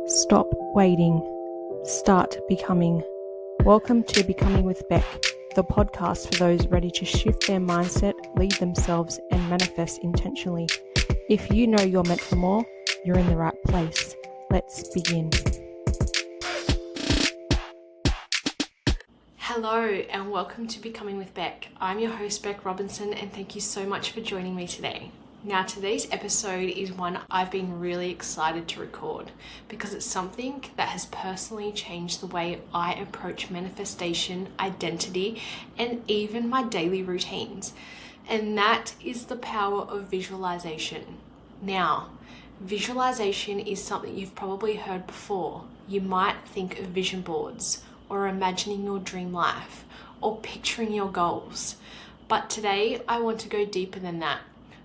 Stop waiting. Start becoming. Welcome to Becoming with Beck, the podcast for those ready to shift their mindset, lead themselves, and manifest intentionally. If you know you're meant for more, you're in the right place. Let's begin. Hello and welcome to Becoming with Beck. I'm your host Beck Robinson and thank you so much for joining me today. Now today's episode is one I've been really excited to record because it's something that has personally changed the way I approach manifestation, identity, and even my daily routines. And that is the power of visualization. Now, visualization is something you've probably heard before. You might think of vision boards, or imagining your dream life, or picturing your goals. But today I want to go deeper than that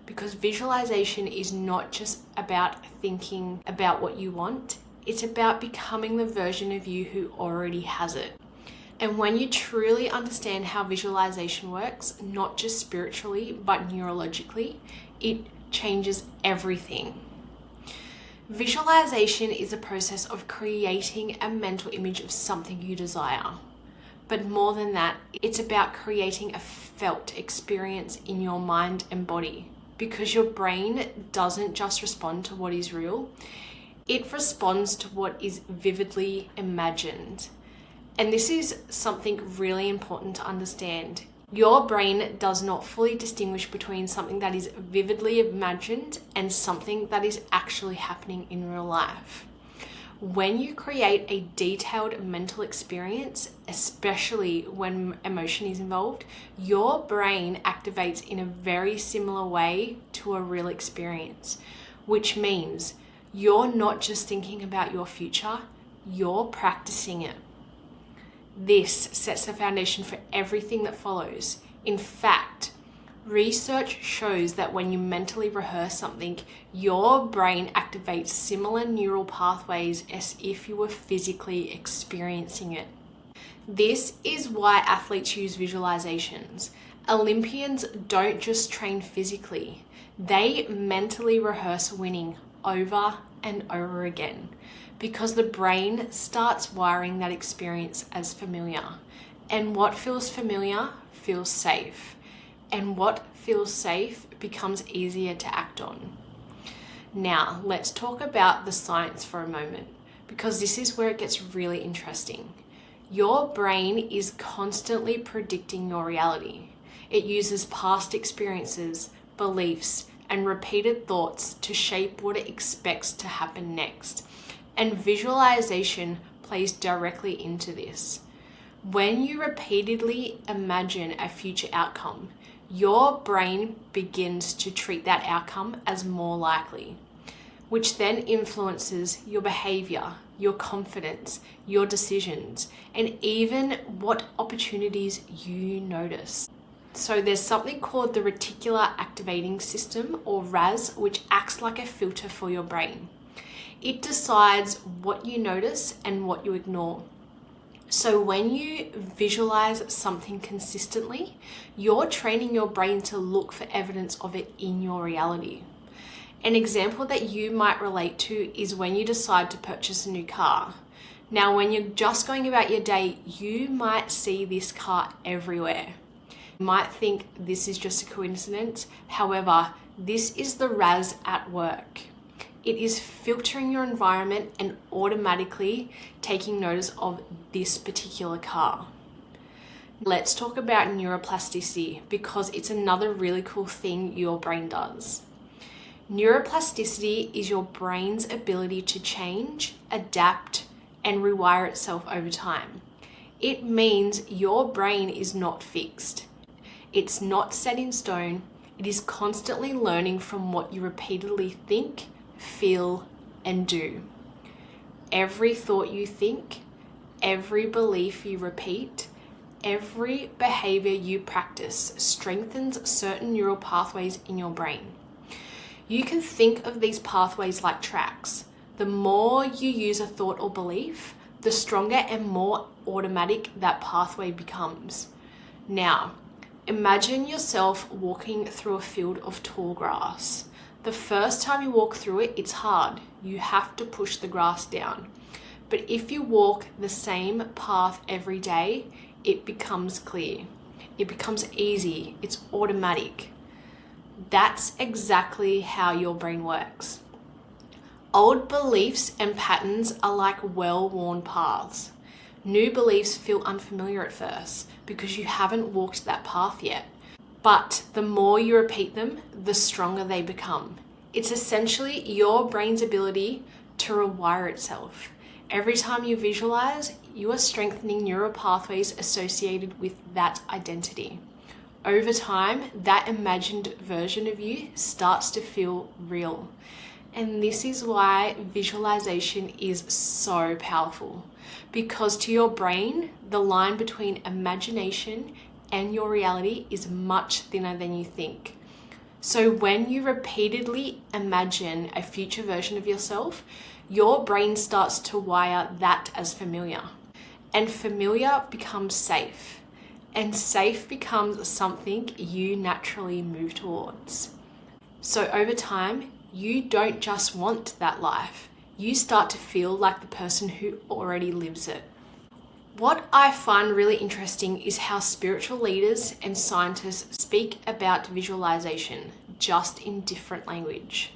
because visualization is not just about thinking about what you want, it's about becoming the version of you who already has it. And when you truly understand how visualization works, not just spiritually, but neurologically, it changes everything. Visualization is a process of creating a mental image of something you desire. But more than that, it's about creating a felt experience in your mind and body. Because your brain doesn't just respond to what is real, it responds to what is vividly imagined. And this is something really important to understand. Your brain does not fully distinguish between something that is vividly imagined and something that is actually happening in real life. When you create a detailed mental experience, especially when emotion is involved, your brain activates in a very similar way to a real experience, which means you're not just thinking about your future, you're practicing it. This sets the foundation for everything that follows. In fact, research shows that when you mentally rehearse something, your brain activates similar neural pathways as if you were physically experiencing it. This is why athletes use visualizations. Olympians don't just train physically, they mentally rehearse winning over and over again because the brain starts wiring that experience as familiar. And what feels familiar feels safe. And what feels safe becomes easier to act on. Now, let's talk about the science for a moment, because this is where it gets really interesting. Your brain is constantly predicting your reality. It uses past experiences, beliefs, and repeated thoughts to shape what it expects to happen next. And visualization plays directly into this. When you repeatedly imagine a future outcome, your brain begins to treat that outcome as more likely, which then influences your behavior, your confidence, your decisions, and even what opportunities you notice. So there's something called the reticular activating system, or RAS, which acts like a filter for your brain. It decides what you notice and what you ignore. So when you visualize something consistently, you're training your brain to look for evidence of it in your reality. An example that you might relate to is when you decide to purchase a new car. Now, when you're just going about your day, you might see this car everywhere. You might think this is just a coincidence. However, this is the RAS at work. It is filtering your environment and automatically taking notice of this particular car. Let's talk about neuroplasticity because it's another really cool thing your brain does. Neuroplasticity is your brain's ability to change, adapt, and rewire itself over time. It means your brain is not fixed. It's not set in stone. It is constantly learning from what you repeatedly think, feel, and do. Every thought you think, every belief you repeat, every behavior you practice strengthens certain neural pathways in your brain. You can think of these pathways like tracks. The more you use a thought or belief, the stronger and more automatic that pathway becomes. Now, imagine yourself walking through a field of tall grass. The first time you walk through it, it's hard. You have to push the grass down. But if you walk the same path every day, it becomes clear. It becomes easy. It's automatic. That's exactly how your brain works. Old beliefs and patterns are like well-worn paths. New beliefs feel unfamiliar at first because you haven't walked that path yet. But the more you repeat them, the stronger they become. It's essentially your brain's ability to rewire itself. Every time you visualize, you are strengthening neural pathways associated with that identity. Over time, that imagined version of you starts to feel real. And this is why visualization is so powerful. Because to your brain, the line between imagination and your reality is much thinner than you think. So when you repeatedly imagine a future version of yourself, your brain starts to wire that as familiar. And familiar becomes safe. And safe becomes something you naturally move towards. So over time, you don't just want that life. You start to feel like the person who already lives it. What I find really interesting is how spiritual leaders and scientists speak about visualization, just in different language.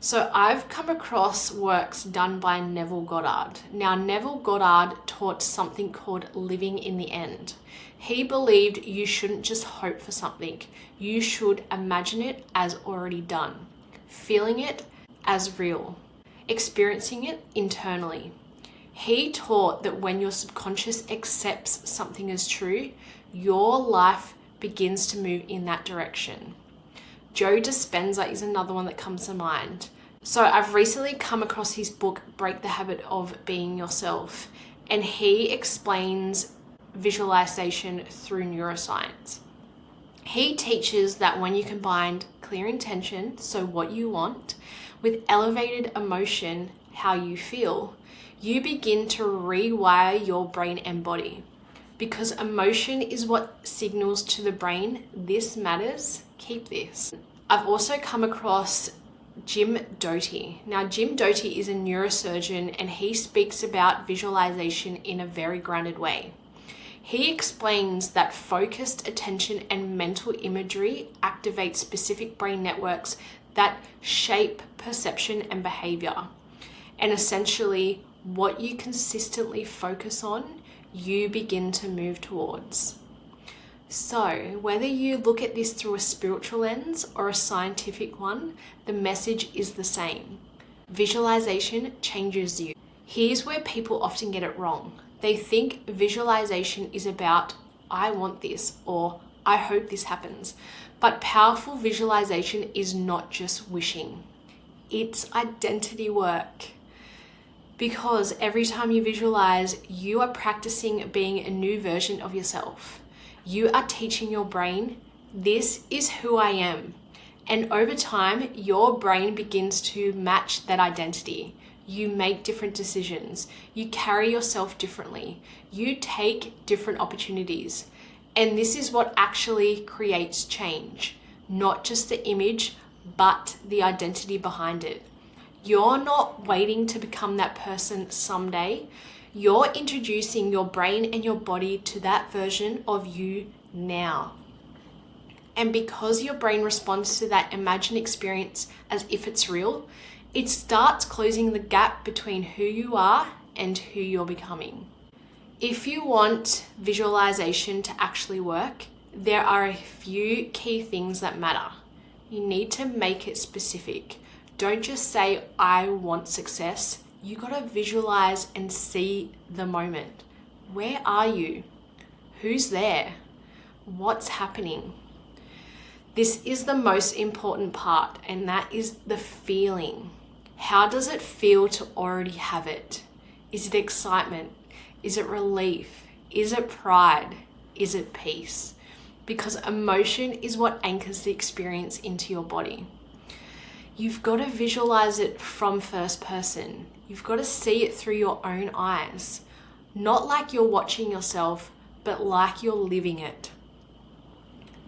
So I've come across works done by Neville Goddard. Now, Neville Goddard taught something called living in the end. He believed you shouldn't just hope for something. You should imagine it as already done, feeling it as real, experiencing it internally. He taught that when your subconscious accepts something as true, your life begins to move in that direction. Joe Dispenza is another one that comes to mind. So I've recently come across his book, Break the Habit of Being Yourself, and he explains visualization through neuroscience. He teaches that when you combine clear intention, so what you want, with elevated emotion, how you feel, you begin to rewire your brain and body. Because emotion is what signals to the brain, this matters, keep this. I've also come across Jim Doty. Now, Jim Doty is a neurosurgeon and he speaks about visualization in a very grounded way. He explains that focused attention and mental imagery activate specific brain networks that shape perception and behavior. And essentially, what you consistently focus on, you begin to move towards. So, whether you look at this through a spiritual lens or a scientific one, the message is the same. Visualization changes you. Here's where people often get it wrong. They think visualization is about, I want this, or I hope this happens. But powerful visualization is not just wishing. It's identity work. Because every time you visualize, you are practicing being a new version of yourself. You are teaching your brain, this is who I am. And over time, your brain begins to match that identity. You make different decisions. You carry yourself differently. You take different opportunities. And this is what actually creates change. Not just the image, but the identity behind it. You're not waiting to become that person someday. You're introducing your brain and your body to that version of you now. And because your brain responds to that imagined experience as if it's real, it starts closing the gap between who you are and who you're becoming. If you want visualization to actually work, there are a few key things that matter. You need to make it specific. Don't just say, I want success. You gotta visualize and see the moment. Where are you? Who's there? What's happening? This is the most important part, and that is the feeling. How does it feel to already have it? Is it excitement? Is it relief? Is it pride? Is it peace? Because emotion is what anchors the experience into your body. You've got to visualize it from first person. You've got to see it through your own eyes. Not like you're watching yourself, but like you're living it.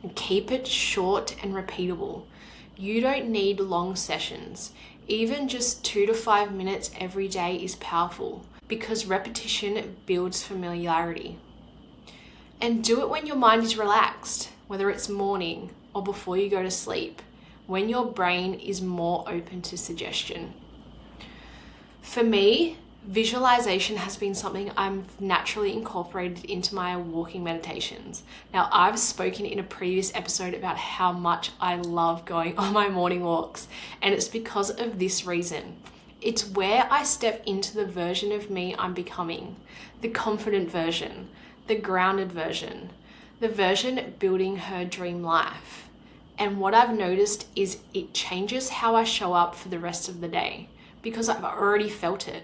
And keep it short and repeatable. You don't need long sessions. Even just 2 to 5 minutes every day is powerful because repetition builds familiarity. And do it when your mind is relaxed, whether it's morning or before you go to sleep, when your brain is more open to suggestion. For me, visualization has been something I've naturally incorporated into my walking meditations. Now, I've spoken in a previous episode about how much I love going on my morning walks, and it's because of this reason. It's where I step into the version of me I'm becoming, the confident version, the grounded version, the version building her dream life. And what I've noticed is it changes how I show up for the rest of the day because I've already felt it.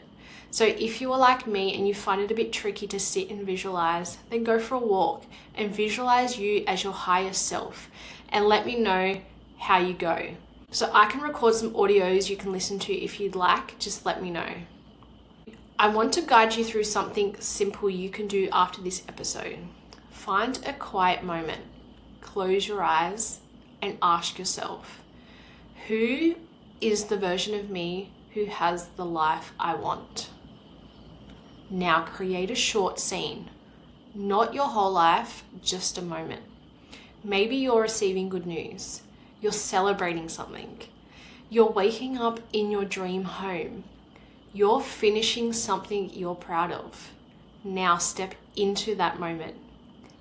So if you are like me and you find it a bit tricky to sit and visualize, then go for a walk and visualize you as your highest self and let me know how you go. So I can record some audios you can listen to if you'd like, just let me know. I want to guide you through something simple you can do after this episode. Find a quiet moment, close your eyes and ask yourself, who is the version of me who has the life I want? Now create a short scene, not your whole life, just a moment. Maybe you're receiving good news, you're celebrating something, you're waking up in your dream home, you're finishing something you're proud of. Now step into that moment,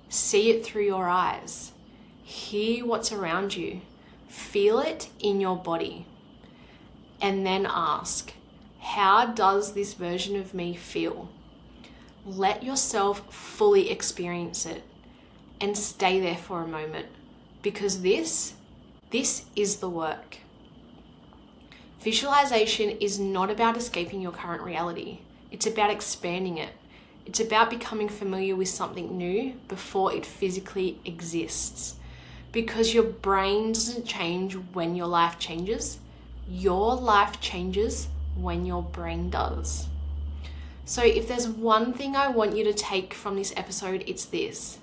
see it through your eyes, hear what's around you, feel it in your body, and then ask, how does this version of me feel? Let yourself fully experience it and stay there for a moment because this is the work. Visualization is not about escaping your current reality. It's about expanding it. It's about becoming familiar with something new before it physically exists. Because your brain doesn't change when your life changes. Your life changes when your brain does. So if there's one thing I want you to take from this episode, it's this.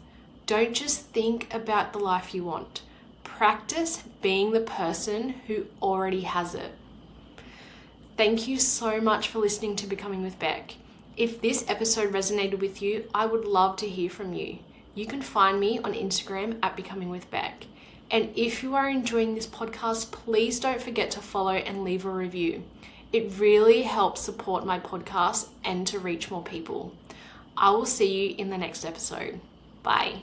Don't just think about the life you want. Practice being the person who already has it. Thank you so much for listening to Becoming with Beck. If this episode resonated with you, I would love to hear from you. You can find me on Instagram at Becoming with Beck. And if you are enjoying this podcast, please don't forget to follow and leave a review. It really helps support my podcast and to reach more people. I will see you in the next episode. Bye.